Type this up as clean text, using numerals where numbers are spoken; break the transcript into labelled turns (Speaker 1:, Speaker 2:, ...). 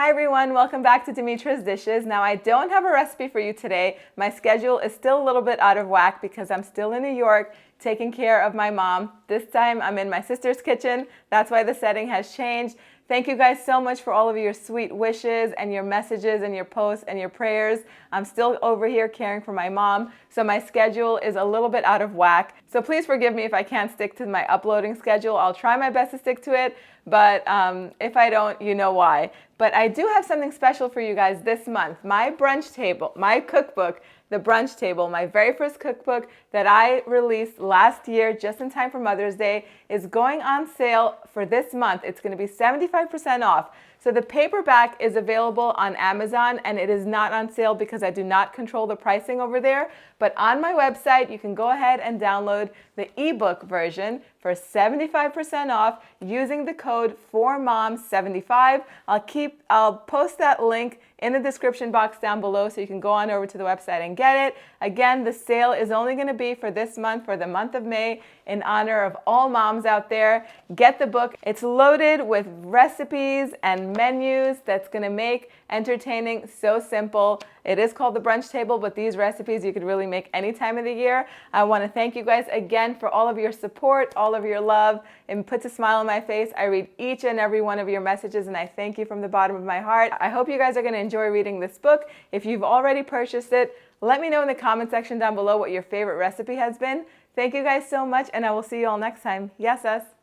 Speaker 1: Hi everyone, welcome back to Dimitra's Dishes. Now I don't have a recipe for you today. My schedule is still a little bit out of whack because I'm still in New York taking care of my mom. This time I'm in my sister's kitchen. That's why the setting has changed. Thank you guys so much for all of your sweet wishes and your messages and your posts and your prayers. I'm still over here caring for my mom, so my schedule is a little bit out of whack. So please forgive me if I can't stick to my uploading schedule. I'll try my best to stick to it, but if I don't, you know why. But I do have something special for you guys this month. My brunch table, my cookbook, the Brunch Table, my very first cookbook that I released last year just in time for Mother's Day, is going on sale for this month. It's going to be 75% off. So the paperback is available on Amazon and it is not on sale because I do not control the pricing over there. But on my website, you can go ahead and download the ebook version for 75% off using the code 4MOM75. I'll post that link in the description box down below so you can go on over to the website and get it. Again, the sale is only going to be for this month, for the month of May, in honor of all moms out there. Get the book. It's loaded with recipes and menus that's going to make entertaining so simple. It is called the Brunch Table, but these recipes you could really make any time of the year. I want to thank you guys again for all of your support, all of your love. It puts a smile on my face. I read each and every one of your messages and I thank you from the bottom of my heart. I hope you guys are going to enjoy reading this book. If you've already purchased it, let me know in the comment section down below what your favorite recipe has been. Thank you guys so much and I will see you all next time. Yes, us.